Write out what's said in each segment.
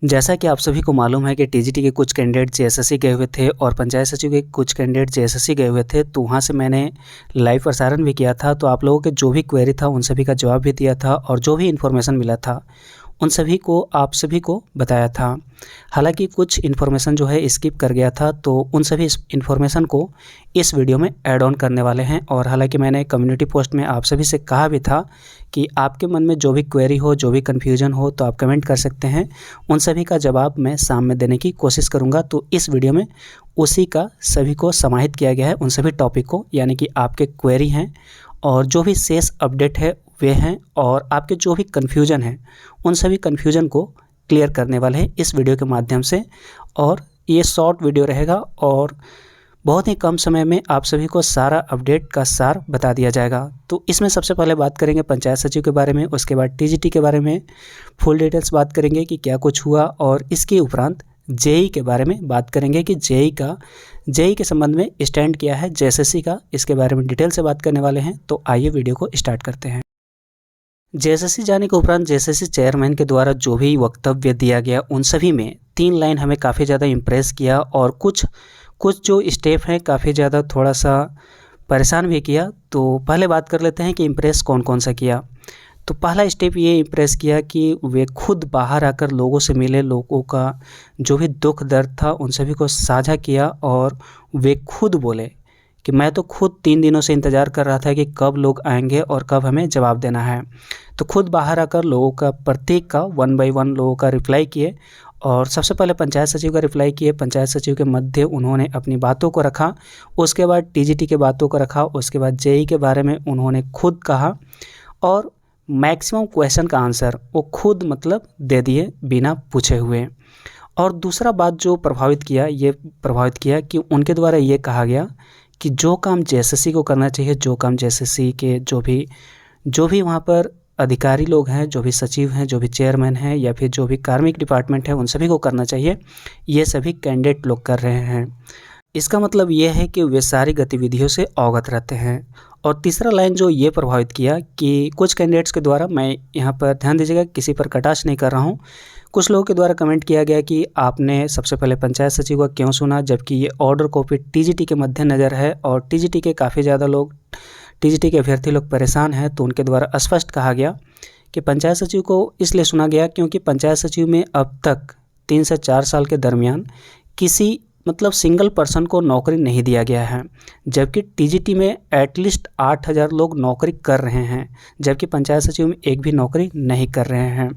जैसा कि आप सभी को मालूम है कि टीजीटी के कुछ कैंडिडेट जेएसएससी गए हुए थे और पंचायत सचिव के कुछ कैंडिडेट जेएसएससी गए हुए थे, तो वहाँ से मैंने लाइव प्रसारण भी किया था। तो आप लोगों के जो भी क्वेरी था उन सभी का जवाब भी दिया था और जो भी इन्फॉर्मेशन मिला था उन सभी को आप सभी को बताया था। हालांकि कुछ इन्फॉर्मेशन जो है स्किप कर गया था, तो उन सभी इन्फॉर्मेशन को इस वीडियो में ऐड ऑन करने वाले हैं। और हालांकि मैंने कम्युनिटी पोस्ट में आप सभी से कहा भी था कि आपके मन में जो भी क्वेरी हो, जो भी कन्फ्यूजन हो, तो आप कमेंट कर सकते हैं। उन सभी का जवाब मैं सामने देने की कोशिश करूँगा। तो इस वीडियो में उसी का सभी को समाहित किया गया है, उन सभी टॉपिक को, यानी कि आपके क्वेरी हैं और जो भी शेष अपडेट है वे हैं, और आपके जो भी कन्फ्यूजन है उन सभी कन्फ्यूजन को क्लियर करने वाले हैं इस वीडियो के माध्यम से। और ये शॉर्ट वीडियो रहेगा और बहुत ही कम समय में आप सभी को सारा अपडेट का सार बता दिया जाएगा। तो इसमें सबसे पहले बात करेंगे पंचायत सचिव के बारे में, उसके बाद टीजीटी के बारे में फुल डिटेल्स बात करेंगे कि क्या कुछ हुआ, और इसके उपरांत जेई के बारे में बात करेंगे कि जेई के संबंध में स्टैंड क्या है जेएसएससी का, इसके बारे में डिटेल से बात करने वाले हैं। तो आइए वीडियो को स्टार्ट करते हैं। जेएसएससी जाने के उपरांत जेएसएससी चेयरमैन के द्वारा जो भी वक्तव्य दिया गया उन सभी में 3 लाइन हमें काफ़ी ज़्यादा इम्प्रेस किया, और कुछ जो स्टेप हैं काफ़ी ज़्यादा थोड़ा सा परेशान भी किया। तो पहले बात कर लेते हैं कि इम्प्रेस कौन कौन सा किया। तो पहला स्टेप ये इम्प्रेस किया कि वे खुद बाहर आकर लोगों से मिले, लोगों का जो भी दुख दर्द था उन सभी को साझा किया, और वे खुद बोले कि मैं तो खुद 3 दिनों से इंतज़ार कर रहा था कि कब लोग आएंगे और कब हमें जवाब देना है। तो खुद बाहर आकर लोगों का प्रत्येक का 1 बाय 1 लोगों का रिप्लाई किए, और सबसे पहले पंचायत सचिव का रिप्लाई किए। पंचायत सचिव के मध्य उन्होंने अपनी बातों को रखा, उसके बाद टीजीटी के बातों को रखा, उसके बाद जेई के बारे में उन्होंने खुद कहा, और मैक्सिमम क्वेश्चन का आंसर वो खुद मतलब दे दिए बिना पूछे हुए। और दूसरा बात जो प्रभावित किया कि उनके द्वारा ये कहा गया कि जो काम जेएसएससी को करना चाहिए, जो काम जेएसएससी के जो भी वहाँ पर अधिकारी लोग हैं, जो भी सचिव हैं, जो भी चेयरमैन हैं, या फिर जो भी कार्मिक डिपार्टमेंट है, उन सभी को करना चाहिए, ये सभी कैंडिडेट लोग कर रहे हैं। इसका मतलब ये है कि वे सारी गतिविधियों से अवगत रहते हैं। और तीसरा लाइन जो ये प्रभावित किया कि कुछ कैंडिडेट्स के द्वारा, मैं यहाँ पर ध्यान दीजिएगा किसी पर कटाक्ष नहीं कर रहा हूँ, कुछ लोगों के द्वारा कमेंट किया गया कि आपने सबसे पहले पंचायत सचिव का क्यों सुना, जबकि ये ऑर्डर कॉपी टीजीटी के मद्देनज़र है और टीजीटी के काफ़ी ज़्यादा लोग, टीजीटी के अभ्यर्थी लोग परेशान हैं। तो उनके द्वारा स्पष्ट कहा गया कि पंचायत सचिव को इसलिए सुना गया क्योंकि पंचायत सचिव में अब तक 3 से 4 साल के दरमियान किसी मतलब सिंगल पर्सन को नौकरी नहीं दिया गया है, जबकि टीजीटी में एटलीस्ट 8000 लोग नौकरी कर रहे हैं, जबकि पंचायत सचिव में एक भी नौकरी नहीं कर रहे हैं।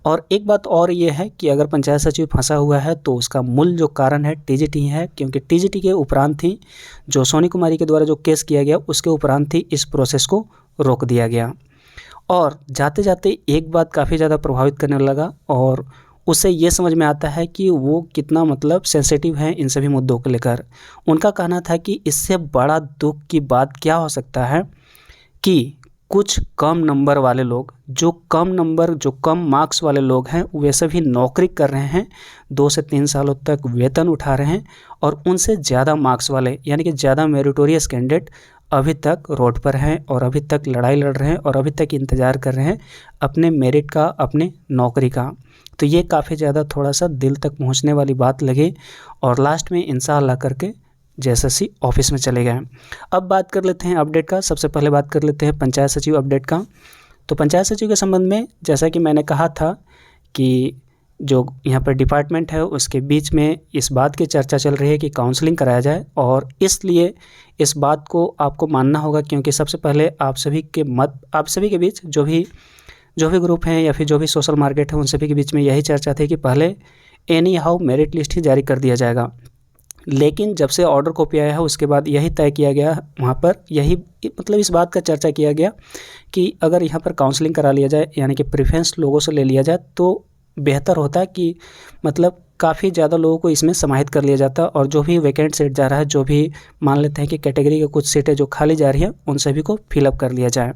और एक बात और ये है कि अगर पंचायत सचिव फंसा हुआ है तो उसका मूल जो कारण है टीजीटी है, क्योंकि टीजीटी के उपरांत ही जो सोनी कुमारी के द्वारा जो केस किया गया उसके उपरांत ही इस प्रोसेस को रोक दिया गया। और जाते जाते एक बात काफ़ी ज़्यादा प्रभावित करने लगा, और उससे ये समझ में आता है कि वो कितना मतलब सेंसिटिव हैं इन सभी मुद्दों को लेकर। उनका कहना था कि इससे बड़ा दुख की बात क्या हो सकता है कि कुछ कम नंबर वाले लोग, जो कम मार्क्स वाले लोग हैं, वे सभी नौकरी कर रहे हैं, 2 से 3 सालों तक वेतन उठा रहे हैं, और उनसे ज़्यादा मार्क्स वाले यानी कि ज़्यादा मेरिटोरियस कैंडिडेट अभी तक रोड पर हैं और अभी तक लड़ाई लड़ रहे हैं और अभी तक इंतज़ार कर रहे हैं अपने मेरिट का, अपने नौकरी का। तो ये काफ़ी ज़्यादा थोड़ा सा दिल तक पहुंचने वाली बात लगी, और लास्ट में इंशाअल्लाह करके जेएसएससी ऑफिस में चले गए। अब बात कर लेते हैं अपडेट का। सबसे पहले बात कर लेते हैं पंचायत सचिव अपडेट का। तो पंचायत सचिव के संबंध में जैसा कि मैंने कहा था कि जो यहाँ पर डिपार्टमेंट है उसके बीच में इस बात की चर्चा चल रही है कि काउंसलिंग कराया जाए, और इसलिए इस बात को आपको मानना होगा, क्योंकि सबसे पहले आप सभी के बीच जो भी ग्रुप हैं या फिर जो भी सोशल मार्केट है उन सभी के बीच में यही चर्चा थी कि पहले एनी हाउ मेरिट लिस्ट ही जारी कर दिया जाएगा। लेकिन जब से ऑर्डर कॉपी आया है उसके बाद यही तय किया गया, वहाँ पर यही मतलब इस बात का चर्चा किया गया कि अगर यहाँ पर काउंसलिंग करा लिया जाए, यानी कि प्रेफरेंस लोगों से ले लिया जाए, तो बेहतर होता है कि मतलब काफ़ी ज़्यादा लोगों को इसमें समाहित कर लिया जाता, और जो भी वैकेंट सीट जा रहा है, जो भी मान लेते हैं कि कैटेगरी के कुछ सीटें जो खाली जा रही हैं, उन सभी को फिलअप कर लिया जाए।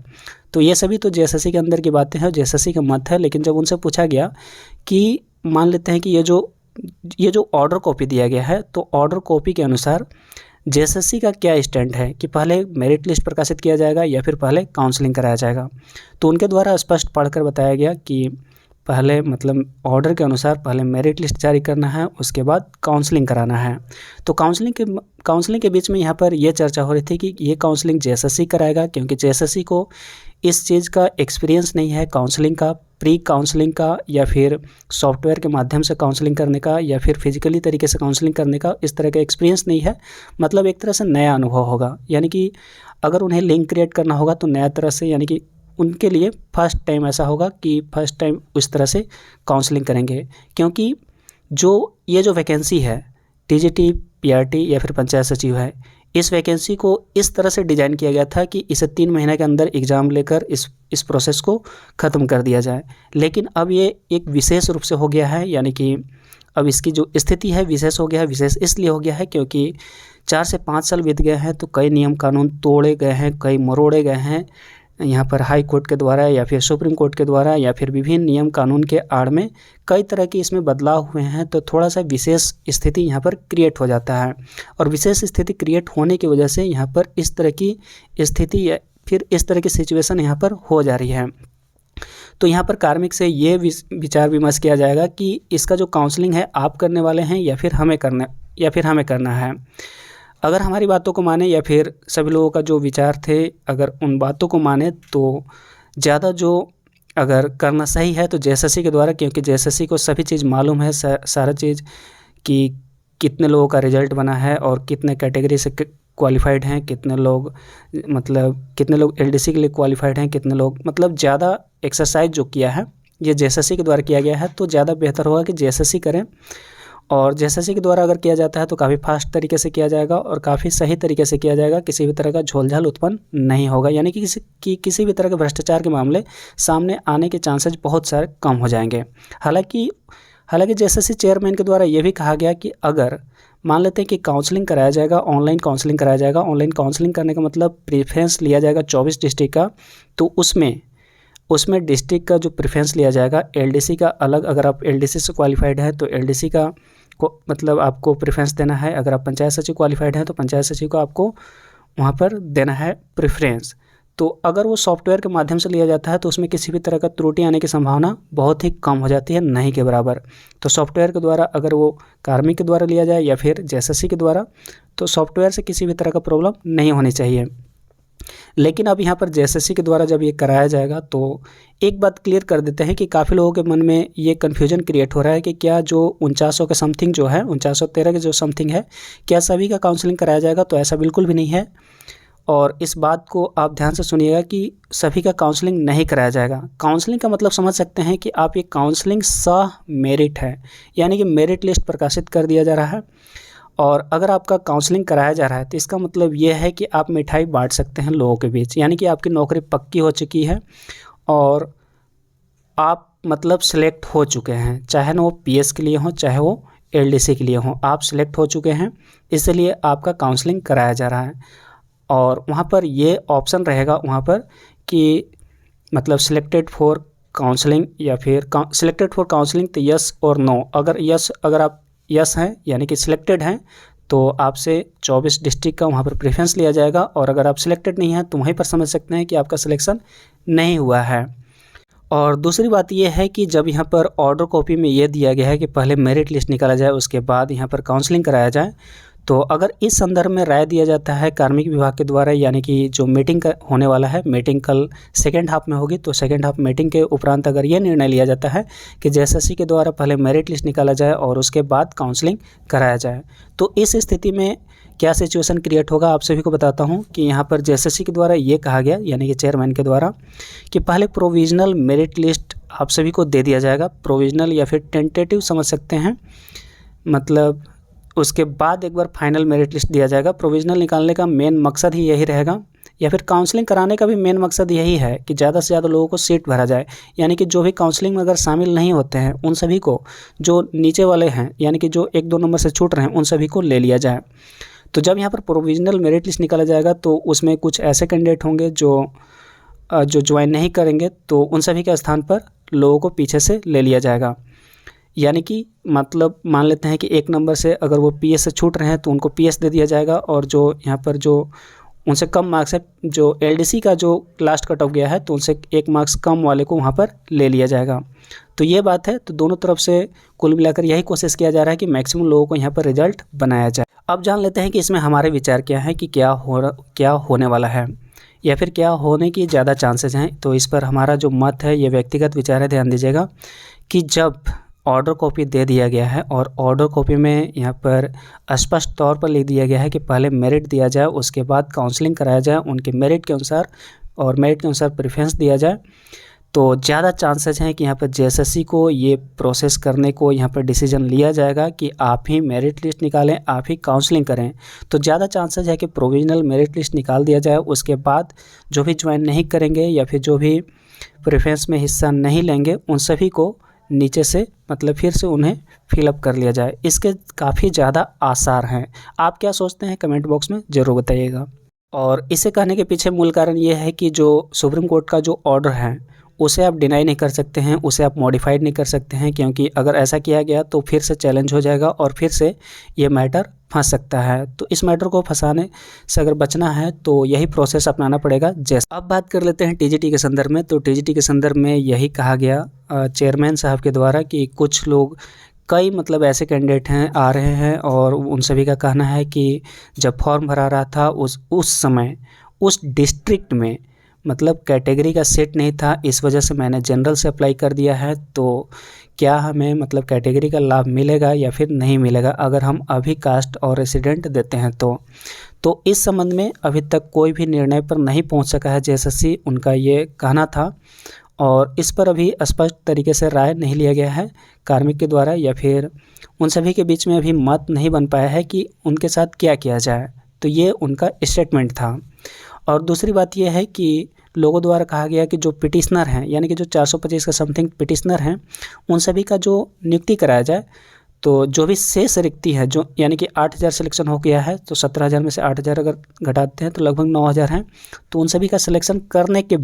तो ये सभी तो जेएसएससी के अंदर की बातें हैं, जेएसएससी का मत है। लेकिन जब उनसे पूछा गया कि मान लेते हैं कि ये जो ऑर्डर कॉपी दिया गया है, तो ऑर्डर कॉपी के अनुसार जेएसएससी का क्या स्टैंड है कि पहले मेरिट लिस्ट प्रकाशित किया जाएगा या फिर पहले काउंसलिंग कराया जाएगा। तो उनके द्वारा स्पष्ट पढ़कर बताया गया कि पहले मतलब ऑर्डर के अनुसार पहले मेरिट लिस्ट जारी करना है, उसके बाद काउंसलिंग कराना है। तो काउंसलिंग के बीच में यहाँ पर ये चर्चा हो रही थी कि ये काउंसलिंग जेएसएससी कराएगा, क्योंकि जेएसएससी को इस चीज़ का एक्सपीरियंस नहीं है काउंसलिंग का, प्री काउंसलिंग का, या फिर सॉफ्टवेयर के माध्यम से काउंसलिंग करने का, या फिर फिजिकली तरीके से काउंसलिंग करने का इस तरह का एक्सपीरियंस नहीं है। मतलब एक तरह से नया अनुभव होगा, यानी कि अगर उन्हें लिंक क्रिएट करना होगा तो नया तरह से, यानी कि उनके लिए फर्स्ट टाइम ऐसा होगा कि फर्स्ट टाइम उस तरह से काउंसलिंग करेंगे। क्योंकि ये जो वैकेंसी है टीजीटी, पीआरटी या फिर पंचायत सचिव है, इस वैकेंसी को इस तरह से डिज़ाइन किया गया था कि इसे 3 महीने के अंदर एग्ज़ाम लेकर इस प्रोसेस को ख़त्म कर दिया जाए। लेकिन अब ये एक विशेष रूप से हो गया है, यानी कि अब इसकी जो स्थिति है विशेष हो गया है। विशेष इसलिए हो गया है क्योंकि 4 से 5 साल बीत गए हैं, तो कई नियम कानून तोड़े गए हैं, कई मरोड़े गए हैं यहाँ पर हाई कोर्ट के द्वारा या फिर सुप्रीम कोर्ट के द्वारा, या फिर विभिन्न नियम कानून के आड़ में कई तरह के इसमें बदलाव हुए हैं। तो थोड़ा सा विशेष स्थिति यहाँ पर क्रिएट हो जाता है, और विशेष स्थिति क्रिएट होने की वजह से यहाँ पर इस तरह की स्थिति या फिर इस तरह की सिचुएशन यहाँ पर हो जा रही है। तो यहाँ पर कार्मिक से ये विचार विमर्श किया जाएगा कि इसका जो काउंसलिंग है आप करने वाले हैं या फिर हमें करना है। अगर हमारी बातों को माने या फिर सभी लोगों का जो विचार थे अगर उन बातों को माने, तो ज़्यादा जो अगर करना सही है तो जेएसएससी के द्वारा, क्योंकि जेएसएससी को सभी चीज़ मालूम है, सारा चीज़ कि कितने लोगों का रिजल्ट बना है और कितने कैटेगरी से क्वालिफाइड हैं, कितने लोग एलडीसी के लिए क्वालिफाइड हैं, कितने लोग, मतलब ज़्यादा एक्सरसाइज जो किया है ये जेएसएससी के द्वारा किया गया है। तो ज़्यादा बेहतर होगा कि जेएसएससी करें, और जेएसएससी के द्वारा अगर किया जाता है तो काफ़ी फास्ट तरीके से किया जाएगा और काफ़ी सही तरीके से किया जाएगा, किसी भी तरह का झोलझाल उत्पन्न नहीं होगा, यानी कि किसी भी तरह के भ्रष्टाचार के मामले सामने आने के चांसेस बहुत सारे कम हो जाएंगे। हालांकि जेएसएससी चेयरमैन के द्वारा ये भी कहा गया कि अगर मान लेते हैं कि काउंसलिंग कराया जाएगा, ऑनलाइन काउंसलिंग कराया जाएगा, ऑनलाइन काउंसलिंग करने का मतलब प्रेफरेंस लिया जाएगा 24 डिस्ट्रिक्ट का, तो उसमें डिस्ट्रिक्ट का जो प्रेफरेंस लिया जाएगा, एलडीसी का अलग, अगर आप एलडीसी से क्वालिफाइड है तो एलडीसी का को मतलब आपको प्रेफरेंस देना है, अगर आप पंचायत सचिव क्वालिफाइड हैं तो पंचायत सचिव को आपको वहाँ पर देना है प्रेफरेंस। तो अगर वो सॉफ्टवेयर के माध्यम से लिया जाता है तो उसमें किसी भी तरह का त्रुटि आने की संभावना बहुत ही कम हो जाती है, नहीं के बराबर। तो सॉफ्टवेयर के द्वारा अगर वो कार्मिक के द्वारा लिया जाए या फिर जेएसएससी के द्वारा, तो सॉफ्टवेयर से किसी भी तरह का प्रॉब्लम नहीं होनी चाहिए। लेकिन अब यहाँ पर जेएसएससी के द्वारा जब ये कराया जाएगा तो एक बात क्लियर कर देते हैं कि काफ़ी लोगों के मन में ये कन्फ्यूजन क्रिएट हो रहा है कि क्या जो 4900 के समथिंग जो है, 4913 के जो समथिंग है, क्या सभी का काउंसलिंग कराया जाएगा? तो ऐसा बिल्कुल भी नहीं है, और इस बात को आप ध्यान से सुनिएगा कि सभी का काउंसलिंग नहीं कराया जाएगा। काउंसलिंग का मतलब समझ सकते हैं कि आप ये काउंसलिंग सह मेरिट है, यानी कि मेरिट लिस्ट प्रकाशित कर दिया जा रहा है, और अगर आपका काउंसलिंग कराया जा रहा है तो इसका मतलब ये है कि आप मिठाई बांट सकते हैं लोगों के बीच, यानी कि आपकी नौकरी पक्की हो चुकी है और आप मतलब सिलेक्ट हो चुके हैं, चाहे ना वो पीएस के लिए हो चाहे वो एलडीसी के लिए हो, आप सिलेक्ट हो चुके हैं, इसलिए आपका काउंसलिंग कराया जा रहा है। और वहाँ पर ये ऑप्शन रहेगा वहाँ पर कि मतलब सिलेक्टेड फॉर काउंसलिंग या फिर सिलेक्टेड फॉर काउंसलिंग तो यस और नो। अगर आप यस हैं यानी कि सिलेक्टेड हैं तो आपसे 24 डिस्ट्रिक्ट का वहाँ पर प्रेफरेंस लिया जाएगा, और अगर आप सिलेक्टेड नहीं हैं तो वहीं पर समझ सकते हैं कि आपका सिलेक्शन नहीं हुआ है। और दूसरी बात यह है कि जब यहाँ पर ऑर्डर कॉपी में ये दिया गया है कि पहले मेरिट लिस्ट निकाला जाए उसके बाद यहाँ पर काउंसलिंग कराया जाए, तो अगर इस संदर्भ में राय दिया जाता है कार्मिक विभाग के द्वारा, यानी कि जो मीटिंग होने वाला है, मीटिंग कल सेकेंड हाफ में होगी, तो सेकेंड हाफ मीटिंग के उपरांत अगर ये निर्णय लिया जाता है कि जेएसएससी के द्वारा पहले मेरिट लिस्ट निकाला जाए और उसके बाद काउंसलिंग कराया जाए, तो इस स्थिति में क्या सिचुएशन क्रिएट होगा आप सभी को बताता हूं कि यहाँ पर जेएसएससी के द्वारा ये कहा गया, यानी कि चेयरमैन के द्वारा, कि पहले प्रोविजनल मेरिट लिस्ट आप सभी को दे दिया जाएगा, प्रोविजनल या फिर टेंटेटिव समझ सकते हैं, मतलब उसके बाद एक बार फाइनल मेरिट लिस्ट दिया जाएगा। प्रोविजनल निकालने का मेन मकसद ही यही रहेगा, या फिर काउंसलिंग कराने का भी मेन मकसद यही है कि ज़्यादा से ज़्यादा लोगों को सीट भरा जाए, यानी कि जो भी काउंसलिंग में अगर शामिल नहीं होते हैं उन सभी को, जो नीचे वाले हैं यानी कि जो 1-2 नंबर से छूट रहे हैं, उन सभी को ले लिया जाए। तो जब यहाँ पर प्रोविजनल मेरिट लिस्ट निकाला जाएगा तो उसमें कुछ ऐसे कैंडिडेट होंगे जो ज्वाइन नहीं करेंगे, तो उन सभी के स्थान पर लोगों को पीछे से ले लिया जाएगा। यानी कि मतलब मान लेते हैं कि 1 नंबर से अगर वो पीएस से छूट रहे हैं तो उनको पीएस दे दिया जाएगा, और जो यहाँ पर जो उनसे कम मार्क्स है, जो एलडीसी का जो लास्ट कट ऑफ गया है, तो उनसे 1 मार्क्स कम वाले को वहाँ पर ले लिया जाएगा। तो ये बात है। तो दोनों तरफ से कुल मिलाकर यही कोशिश किया जा रहा है कि मैक्सिमम लोगों को यहाँ पर रिजल्ट बनाया जाए। अब जान लेते हैं कि इसमें हमारे विचार क्या हैं कि क्या होने वाला है या फिर क्या होने की ज़्यादा चांसेस हैं। तो इस पर हमारा जो मत है ये व्यक्तिगत विचार है, ध्यान दीजिएगा कि जब ऑर्डर कॉपी दे दिया गया है और ऑर्डर कॉपी में यहाँ पर स्पष्ट तौर पर लिख दिया गया है कि पहले मेरिट दिया जाए, उसके बाद काउंसलिंग कराया जाए उनके मेरिट के अनुसार और मेरिट के अनुसार प्रेफरेंस दिया जाए, तो ज़्यादा चांसेस हैं कि यहाँ पर जेएसएससी को ये प्रोसेस करने को यहाँ पर डिसीजन लिया जाएगा कि आप ही मेरिट लिस्ट निकालें, आप ही काउंसलिंग करें। तो ज़्यादा चांसेस है कि प्रोविजनल मेरिट लिस्ट निकाल दिया जाए, उसके बाद जो भी ज्वाइन नहीं करेंगे या फिर जो भी प्रेफरेंस में हिस्सा नहीं लेंगे उन सभी को नीचे से मतलब फिर से उन्हें फिलअप कर लिया जाए। इसके काफ़ी ज़्यादा आसार हैं। आप क्या सोचते हैं कमेंट बॉक्स में ज़रूर बताइएगा। और इसे कहने के पीछे मूल कारण ये है कि जो सुप्रीम कोर्ट का जो ऑर्डर है उसे आप डिनाई नहीं कर सकते हैं, उसे आप मॉडिफाइड नहीं कर सकते हैं, क्योंकि अगर ऐसा किया गया तो फिर से चैलेंज हो जाएगा और फिर से ये मैटर फंस सकता है। तो इस मैटर को फंसाने से अगर बचना है तो यही प्रोसेस अपनाना पड़ेगा। जैसे अब बात कर लेते हैं टीजीटी के संदर्भ में। तो टीजीटी के संदर्भ में यही कहा गया चेयरमैन साहब के द्वारा कि कुछ लोग कई मतलब ऐसे कैंडिडेट हैं आ रहे हैं और उन सभी का कहना है कि जब फॉर्म भरा रहा था उस समय उस डिस्ट्रिक्ट में मतलब कैटेगरी का सेट नहीं था, इस वजह से मैंने जनरल से अप्लाई कर दिया है। तो क्या हमें मतलब कैटेगरी का लाभ मिलेगा या फिर नहीं मिलेगा अगर हम अभी कास्ट और रेसिडेंट देते हैं तो इस संबंध में अभी तक कोई भी निर्णय पर नहीं पहुंच सका है जेएसएससी, उनका ये कहना था और इस पर अभी स्पष्ट तरीके से राय नहीं लिया गया है कार्मिक के द्वारा या फिर उन सभी के बीच में अभी मत नहीं बन पाया है कि उनके साथ क्या किया जाए। तो ये उनका स्टेटमेंट था। और दूसरी बात यह है कि लोगों द्वारा कहा गया कि जो पिटिशनर हैं यानी कि जो 425 का समथिंग पिटिशनर हैं उन सभी का जो नियुक्ति कराया जाए, तो जो भी शेष रिक्ति है जो यानी कि 8000 सिलेक्शन हो गया है तो 17000 में से 8000 अगर घटाते हैं तो लगभग 9000 हैं। तो उन सभी का सिलेक्शन करने के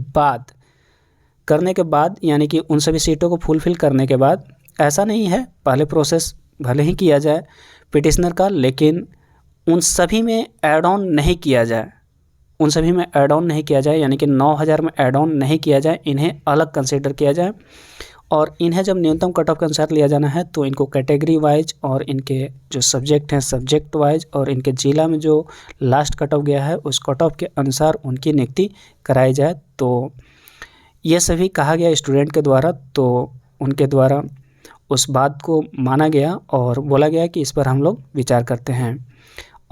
बाद यानी कि उन सभी सीटों को फुलफिल करने के बाद, ऐसा नहीं है पहले प्रोसेस भले ही किया जाए पिटिशनर का लेकिन उन सभी में ऐड ऑन नहीं किया जाए, यानी कि 9000 में ऐड ऑन नहीं किया जाए, इन्हें अलग कंसीडर किया जाए। और इन्हें जब न्यूनतम कट ऑफ के अनुसार लिया जाना है तो इनको कैटेगरी वाइज और इनके जो सब्जेक्ट हैं सब्जेक्ट वाइज और इनके ज़िला में जो लास्ट कट ऑफ गया है उस कट ऑफ के अनुसार उनकी नियुक्ति कराई जाए। तो ये सभी कहा गया स्टूडेंट के द्वारा, तो उनके द्वारा उस बात को माना गया और बोला गया कि इस पर हम लोग विचार करते हैं।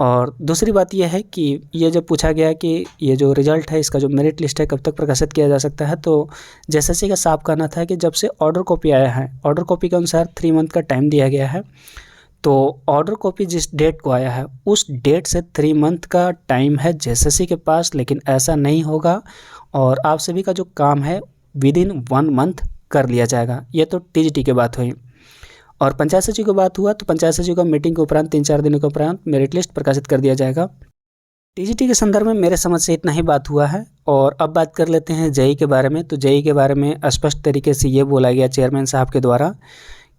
और दूसरी बात यह है कि ये जब पूछा गया कि ये जो रिज़ल्ट है इसका जो मेरिट लिस्ट है कब तक प्रकाशित किया जा सकता है, तो जेएसएससी का साफ कहना था कि जब से ऑर्डर कॉपी आया है, ऑर्डर कॉपी के अनुसार 3 मंथ का टाइम दिया गया है। तो ऑर्डर कॉपी जिस डेट को आया है उस डेट से 3 मंथ का टाइम है जेएसएससी के पास, लेकिन ऐसा नहीं होगा और आप सभी का जो काम है विदिन 1 मंथ कर लिया जाएगा। ये तो टीजीटी की बात हुई। और पंचायत सचिव की बात हुआ तो पंचायत सचिव का मीटिंग के उपरांत 3-4 दिनों के उपरांत मेरिट लिस्ट प्रकाशित कर दिया जाएगा। टीजीटी के संदर्भ में मेरे समझ से इतना ही बात हुआ है। और अब बात कर लेते हैं जेईई के बारे में। तो जेईई के बारे में स्पष्ट तरीके से ये बोला गया चेयरमैन साहब के द्वारा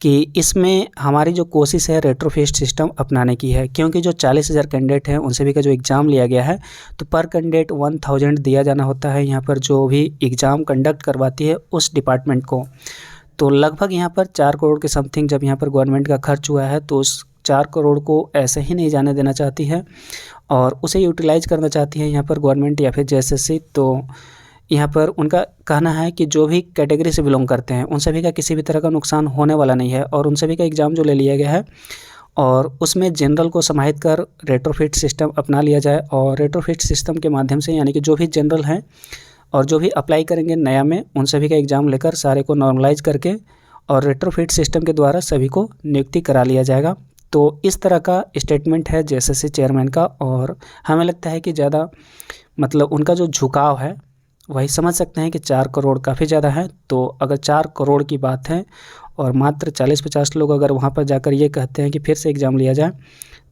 कि इसमें हमारी जो कोशिश है रेट्रोफिट सिस्टम अपनाने की है, क्योंकि जो 40,000 कैंडिडेट हैं उन सभी का जो एग्ज़ाम लिया गया है तो पर कैंडिडेट 1000 दिया जाना होता है यहाँ पर जो भी एग्ज़ाम कंडक्ट करवाती है उस डिपार्टमेंट को। तो लगभग यहाँ पर 4 करोड़ के समथिंग जब यहाँ पर गवर्नमेंट का खर्च हुआ है तो उस 4 करोड़ को ऐसे ही नहीं जाने देना चाहती है और उसे यूटिलाइज करना चाहती है यहाँ पर गवर्नमेंट या फिर जेएसएससी। तो यहाँ पर उनका कहना है कि जो भी कैटेगरी से बिलोंग करते हैं उन सभी का किसी भी तरह का नुकसान होने वाला नहीं है और उन सभी का एग्ज़ाम जो ले लिया गया है और उसमें जनरल को समाहित कर रेट्रोफिट सिस्टम अपना लिया जाए। और रेट्रोफिट सिस्टम के माध्यम से यानी कि जो भी जनरल हैं और जो भी अप्लाई करेंगे नया में उन सभी का एग्ज़ाम लेकर सारे को नॉर्मलाइज करके और रेट्रोफिट सिस्टम के द्वारा सभी को नियुक्ति करा लिया जाएगा। तो इस तरह का स्टेटमेंट है जेएसएससी चेयरमैन का और हमें लगता है कि ज़्यादा मतलब उनका जो झुकाव है वही समझ सकते हैं कि 4 करोड़ काफ़ी ज़्यादा है। तो अगर 4 करोड़ की बात है और मात्र 40-50 लोग अगर वहाँ पर जाकर ये कहते हैं कि फिर से एग्ज़ाम लिया जाए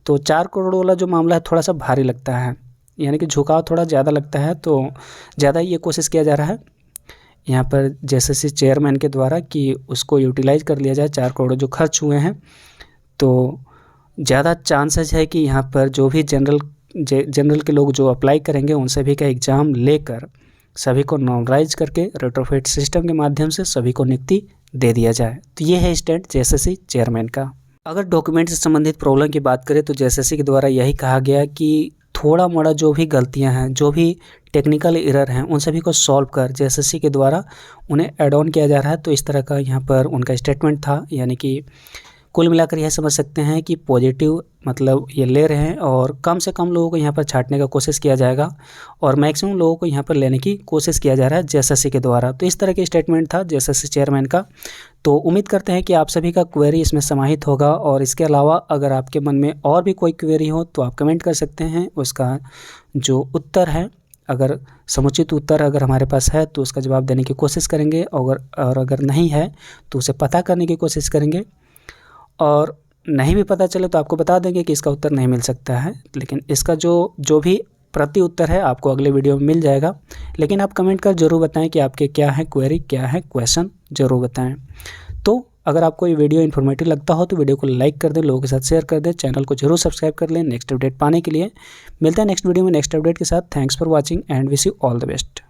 तो 4 करोड़ वाला जो मामला है थोड़ा सा भारी लगता है, यानी कि झुकाव थोड़ा ज़्यादा लगता है। तो ज़्यादा ये कोशिश किया जा रहा है यहाँ पर जेएसएससी चेयरमैन के द्वारा कि उसको यूटिलाइज कर लिया जाए। 4 करोड़ जो खर्च हुए हैं तो ज़्यादा चांसेस है कि यहाँ पर जो भी जनरल के लोग जो अप्लाई करेंगे उन सभी का एग्ज़ाम लेकर सभी को नॉर्मलाइज करके रेट्रोफिट सिस्टम के माध्यम से सभी को नियुक्ति दे दिया जाए। तो ये है स्टैंड जेएसएससी चेयरमैन का। अगर डॉक्यूमेंट से संबंधित प्रॉब्लम की बात करें तो जेएसएससी के द्वारा यही कहा गया कि थोड़ा मोड़ा जो भी गलतियां हैं, जो भी टेक्निकल एरर हैं, उन सभी को सॉल्व कर जेएसएससी के द्वारा उन्हें ऐड ऑन किया जा रहा है। तो इस तरह का यहाँ पर उनका स्टेटमेंट था, यानी कि कुल मिलाकर यह समझ सकते हैं कि पॉजिटिव मतलब ये ले रहे हैं और कम से कम लोगों को यहाँ पर छांटने का कोशिश किया जाएगा और मैक्सिमम लोगों को यहाँ पर लेने की कोशिश किया जा रहा है जेएसएससी के द्वारा। तो इस तरह के स्टेटमेंट था जेएसएससी चेयरमैन का। तो उम्मीद करते हैं कि आप सभी का क्वेरी इसमें समाहित होगा और इसके अलावा अगर आपके मन में और भी कोई क्वेरी हो तो आप कमेंट कर सकते हैं। उसका जो उत्तर है, अगर समुचित उत्तर अगर हमारे पास है तो उसका जवाब देने की कोशिश करेंगे, और अगर नहीं है तो उसे पता करने की कोशिश करेंगे, और नहीं भी पता चले तो आपको बता देंगे कि इसका उत्तर नहीं मिल सकता है, लेकिन इसका जो भी प्रति उत्तर है आपको अगले वीडियो में मिल जाएगा। लेकिन आप कमेंट कर जरूर बताएं कि आपके क्या है क्वेरी, क्या है क्वेश्चन, ज़रूर बताएं। तो अगर आपको ये वीडियो इन्फॉर्मेटिव लगता हो तो वीडियो को लाइक कर दें, लोगों के साथ शेयर कर दें, चैनल को जरूर सब्सक्राइब कर लें नेक्स्ट अपडेट पाने के लिए। मिलते हैं नेक्स्ट वीडियो में नेक्स्ट अपडेट के साथ। Thanks for watching and wish you all the best.